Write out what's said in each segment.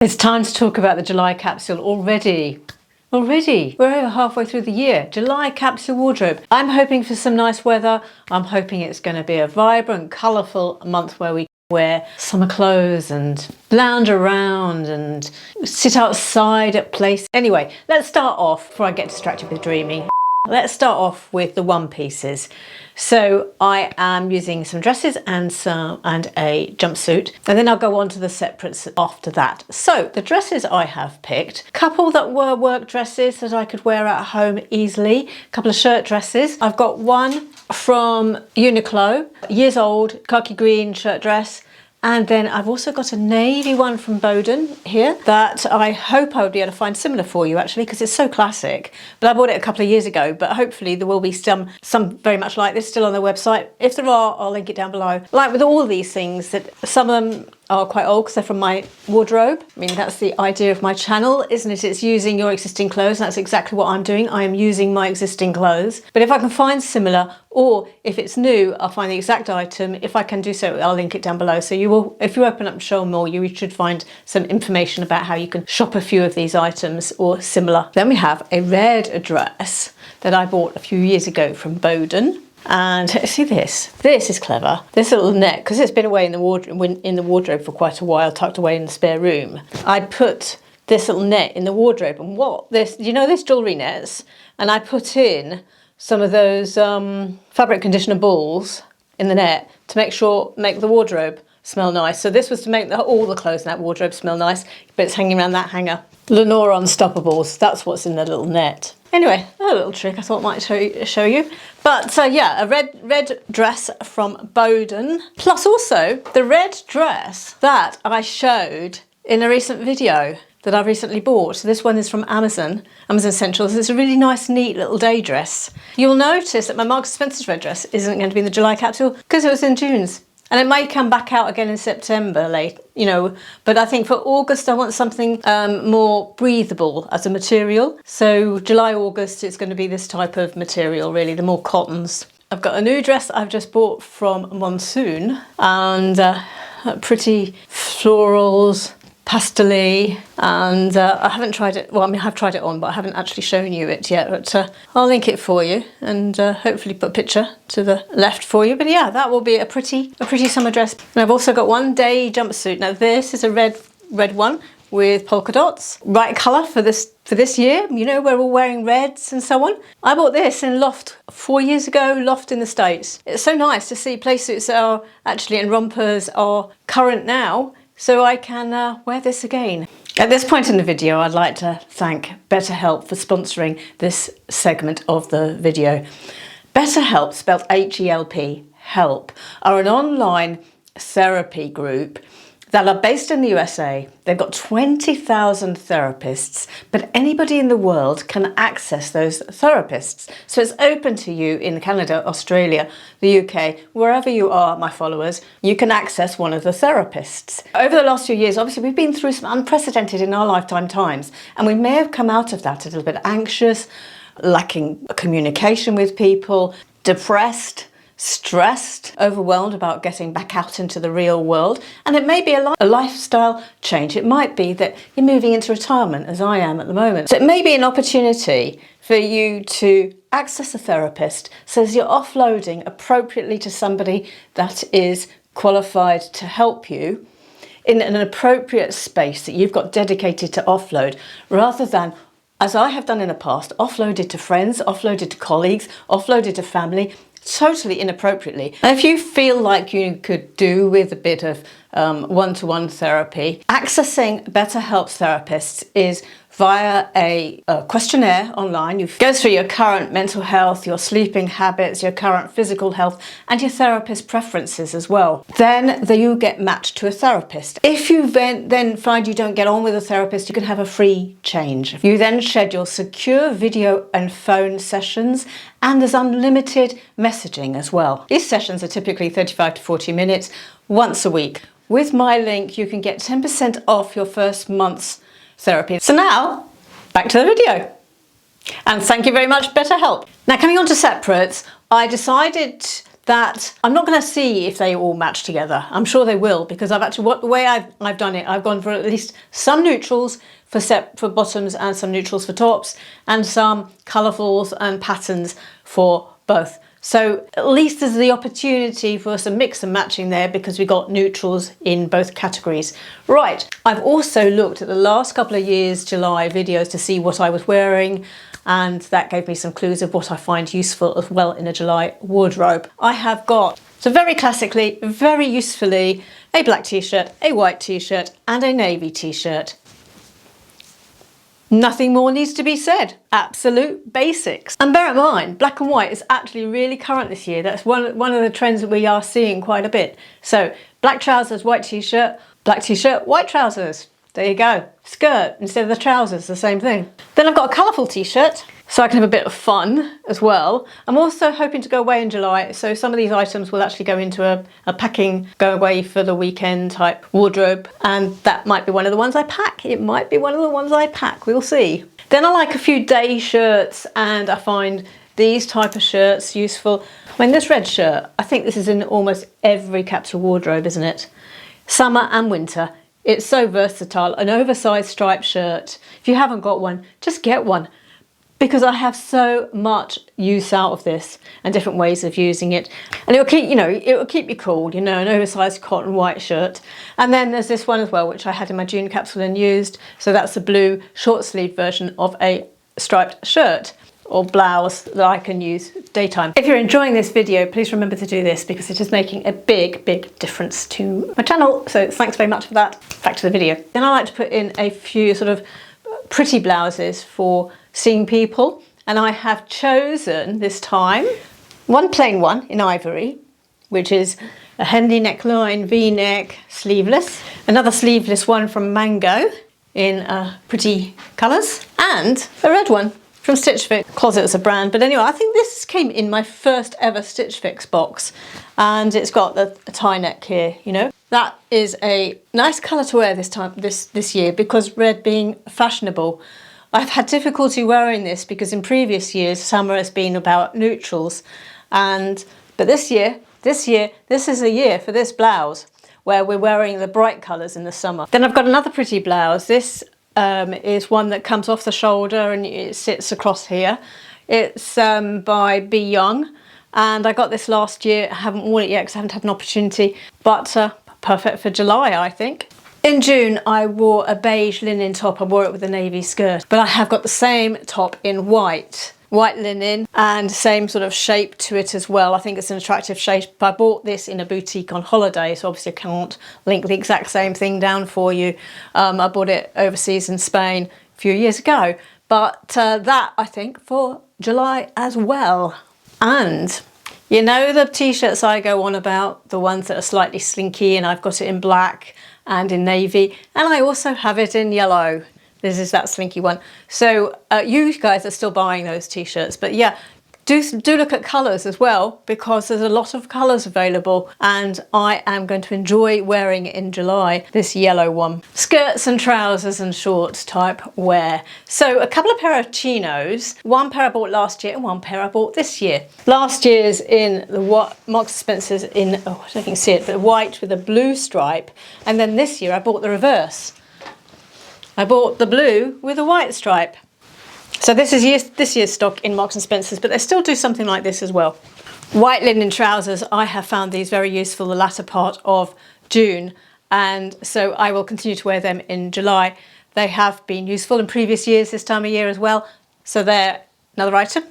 It's time to talk about the July capsule already. Already, we're over halfway through the year. July capsule wardrobe. I'm hoping for some nice weather. I'm hoping it's going to be a vibrant, colourful month where we wear summer clothes and lounge around and sit outside at places. Anyway, let's start off before I get distracted with dreaming. Let's start off with the one pieces. So I am using some dresses and a jumpsuit, and then I'll go on to the separates after that. So the dresses I have picked, a couple that were work dresses that I could wear at home easily, a couple of shirt dresses. I've got one from Uniqlo, years old, khaki green shirt dress. And then I've also got a navy one from Boden here that I hope I would be able to find similar for you actually, because it's so classic. But I bought it a couple of years ago, but hopefully there will be some very much like this still on their website. If there are, I'll link it down below. Like with all these things, that some of them are quite old because they're from my wardrobe. I mean, that's the idea of my channel, isn't it? It's using your existing clothes. And that's exactly what I'm doing. I am using my existing clothes. But if I can find similar, or if it's new, I'll find the exact item. If I can do so, I'll link it down below. So you will, if you open up Show More, you should find some information about how you can shop a few of these items or similar. Then we have a red dress that I bought a few years ago from Boden. And see this is clever. This little net, because it's been away in the wardrobe for quite a while, tucked away in the spare room. I put this little net in the wardrobe, and you know this jewellery nets, and I put in some of those fabric conditioner balls in the net to make the wardrobe smell nice. So this was to make all the clothes in that wardrobe smell nice, but it's hanging around that hanger. Lenore Unstoppables, that's what's in the little net. Anyway, a little trick I thought I might show you. But yeah, a red dress from Boden. Plus also the red dress that I showed in a recent video that I recently bought. So this one is from Amazon Essentials. It's a really nice, neat little day dress. You'll notice that my Marks & Spencer's red dress isn't going to be in the July capsule because it was in June's. And it may come back out again in September, but I think for August I want something more breathable as a material. So July, August, it's going to be this type of material, really, the more cottons. I've got a new dress I've just bought from Monsoon, and pretty florals, pastel-y, and I haven't tried it. Well, I mean, I have tried it on, but I haven't actually shown you it yet. But I'll link it for you, and hopefully put a picture to the left for you. But yeah, that will be a pretty summer dress. And I've also got one day jumpsuit. Now this is a red one with polka dots. Right colour for this year. You know, we're all wearing reds and so on. I bought this in Loft 4 years ago, Loft in the States. It's so nice to see play suits that are actually, and rompers are current now, so I can wear this again. At this point in the video, I'd like to thank BetterHelp for sponsoring this segment of the video. BetterHelp, spelled H-E-L-P, help, are an online therapy group that are based in the USA. They've got 20,000 therapists, but anybody in the world can access those therapists. So it's open to you in Canada, Australia, the UK, wherever you are, my followers, you can access one of the therapists. Over the last few years, obviously, we've been through some unprecedented in our lifetime times, and we may have come out of that a little bit anxious, lacking communication with people, depressed, stressed, overwhelmed about getting back out into the real world. And it may be a lifestyle change. It might be that you're moving into retirement, as I am at the moment. So it may be an opportunity for you to access a therapist so as you're offloading appropriately to somebody that is qualified to help you in an appropriate space that you've got dedicated to offload, rather than, as I have done in the past, offloaded to friends, offloaded to colleagues, offloaded to family, totally inappropriately. And if you feel like you could do with a bit of one-to-one therapy, accessing BetterHelp's therapists is via a questionnaire online. You go through your current mental health, your sleeping habits, your current physical health, and your therapist preferences as well. Then you get matched to a therapist. If you then find you don't get on with a therapist, you can have a free change. You then schedule secure video and phone sessions, and there's unlimited messaging as well. These sessions are typically 35 to 40 minutes once a week. With my link, you can get 10% off your first month's therapy. So now, back to the video. And thank you very much, BetterHelp. Now, coming on to separates, I decided that I'm not going to see if they all match together. I'm sure they will, because I've actually, the way I've done it, I've gone for at least some neutrals for bottoms and some neutrals for tops, and some colourfuls and patterns for both. So at least there's the opportunity for some mix and matching there, because we got neutrals in both categories. Right, I've also looked at the last couple of years' July videos to see what I was wearing, and that gave me some clues of what I find useful as well in a July wardrobe. I have got, so very classically, very usefully, a black t-shirt, a white t-shirt and a navy t-shirt. Nothing more needs to be said. Absolute basics. And bear in mind, black and white is actually really current this year. That's one of the trends that we are seeing quite a bit. So black trousers, white t-shirt, black t-shirt, white trousers. There you go. Skirt instead of the trousers, the same thing. Then I've got a colourful t-shirt, so I can have a bit of fun as well. I'm also hoping to go away in July, so some of these items will actually go into a packing, go away for the weekend type wardrobe, and that might be one of the ones I pack. It might be one of the ones I pack, we'll see. Then I like a few day shirts, and I find these type of shirts useful. I mean, this red shirt, I think this is in almost every capsule wardrobe, isn't it? Summer and winter. It's so versatile, an oversized striped shirt. If you haven't got one, just get one, because I have so much use out of this and different ways of using it. And it'll keep, it'll keep you cool, an oversized cotton white shirt. And then there's this one as well, which I had in my June capsule and used. So that's a blue short sleeve version of a striped shirt or blouse that I can use daytime. If you're enjoying this video, please remember to do this, because it is making a big, big difference to my channel. So thanks very much for that. Back to the video. Then I like to put in a few sort of pretty blouses for seeing people. And I have chosen this time one plain one in ivory, which is a Henley neckline, V-neck, sleeveless. Another sleeveless one from Mango in pretty colours. And a red one from Stitch Fix. Closet as a brand, but anyway, I think this came in my first ever Stitch Fix box, and it's got a tie neck here, That is a nice colour to wear this year, because red being fashionable. I've had difficulty wearing this because in previous years summer has been about neutrals, but this year this is a year for this blouse where we're wearing the bright colours in the summer. Then I've got another pretty blouse. This is one that comes off the shoulder and it sits across here. It's by Be Young, and I got this last year. I haven't worn it yet because I haven't had an opportunity, but perfect for July, I think. In June I wore a beige linen top. I wore it with a navy skirt, but I have got the same top in white linen, and same sort of shape to it as well. I think it's an attractive shape. I bought this in a boutique on holiday, so obviously I can't link the exact same thing down for you. I bought it overseas in Spain a few years ago, but that I think for July as well. And the t-shirts I go on about, the ones that are slightly slinky, and I've got it in black and in navy, and I also have it in yellow. This is that slinky one. So you guys are still buying those t-shirts, but yeah, do look at colours as well, because there's a lot of colours available, and I am going to enjoy wearing it in July, this yellow one. Skirts and trousers and shorts type wear. So a couple of pair of chinos, one pair I bought last year and one pair I bought this year. Last year's in the Marks & Spencer's in, I don't know if you can see it, but white with a blue stripe, and then this year I bought the reverse. I bought the blue with a white stripe. So this is this year's stock in Marks & Spencer's, but they still do something like this as well. White linen trousers, I have found these very useful the latter part of June, and so I will continue to wear them in July. They have been useful in previous years this time of year as well, so they're another item.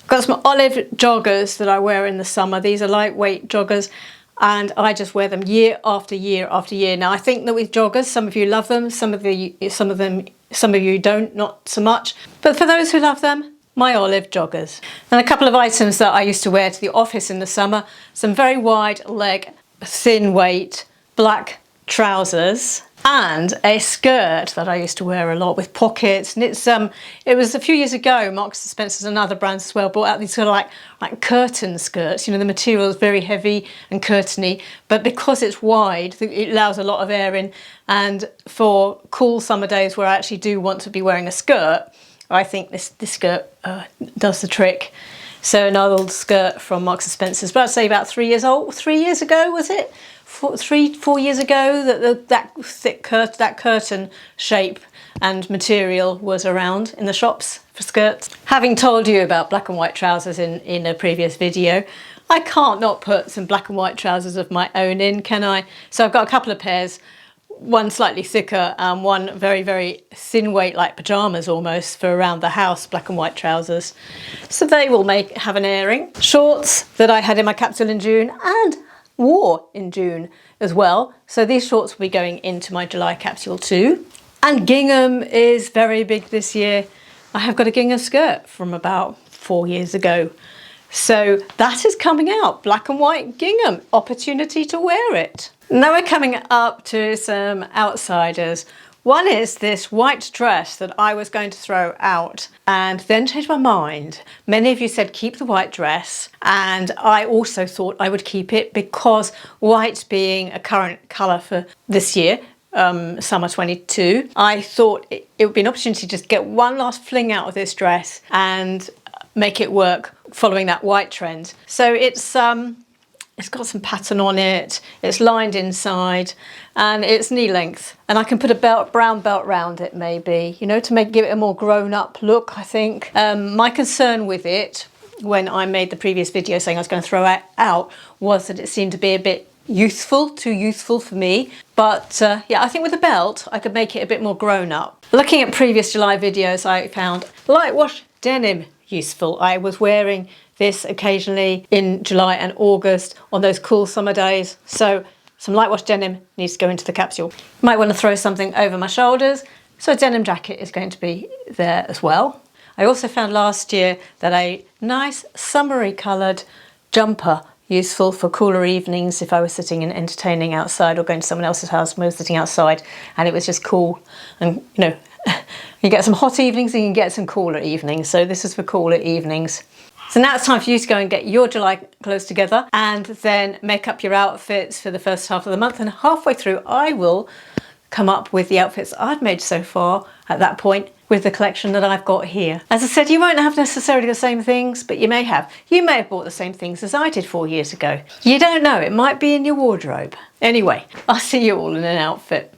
I've got some olive joggers that I wear in the summer. These are lightweight joggers, and I just wear them year after year after year. Now I think that with joggers, some of you love them, some of you don't, not so much. But for those who love them, my olive joggers. And a couple of items that I used to wear to the office in the summer, some very wide leg, thin weight, black trousers, and a skirt that I used to wear a lot with pockets. And it was a few years ago, Marks & Spencer's and other brands as well brought out these sort of like curtain skirts. The material is very heavy and curtainy, but because it's wide, it allows a lot of air in. And for cool summer days where I actually do want to be wearing a skirt, I think this skirt does the trick. So an old skirt from Marks and Spencer's, but I'd say about 3 years old. 3 years ago, was it? 4 years ago that thick curtain shape and material was around in the shops for skirts. Having told you about black and white trousers in a previous video, I can't not put some black and white trousers of my own in, can I? So I've got a couple of pairs, one slightly thicker and one very, very thin weight, like pajamas almost, for around the house, black and white trousers. So they will have an airing. Shorts that I had in my capsule in June and wore in June as well. So these shorts will be going into my July capsule too. And gingham is very big this year. I have got a gingham skirt from about 4 years ago. So that is coming out, black and white gingham, opportunity to wear it. Now we're coming up to some outsiders. One is this white dress that I was going to throw out and then changed my mind. Many of you said keep the white dress, and I also thought I would keep it because white being a current colour for this year, summer 22, I thought it would be an opportunity to just get one last fling out of this dress and make it work following that white trend. So it's got some pattern on it, it's lined inside, and it's knee length. And I can put a brown belt round it maybe, you know, to give it a more grown-up look, I think. My concern with it, when I made the previous video saying I was going to throw it out, was that it seemed to be a bit youthful, too youthful for me. But yeah, I think with the belt, I could make it a bit more grown-up. Looking at previous July videos, I found light wash denim useful. I was wearing this occasionally in July and August on those cool summer days. So some light wash denim needs to go into the capsule. Might want to throw something over my shoulders, so a denim jacket is going to be there as well. I also found last year that a nice summery coloured jumper useful for cooler evenings if I was sitting and entertaining outside or going to someone else's house and we were sitting outside and it was just cool. And you know, you get some hot evenings and you can get some cooler evenings. So this is for cooler evenings. So now it's time for you to go and get your July clothes together and then make up your outfits for the first half of the month. And halfway through, I will come up with the outfits I've made so far at that point with the collection that I've got here. As I said, you won't have necessarily the same things, but you may have. You may have bought the same things as I did 4 years ago. You don't know, it might be in your wardrobe. Anyway, I'll see you all in an outfit.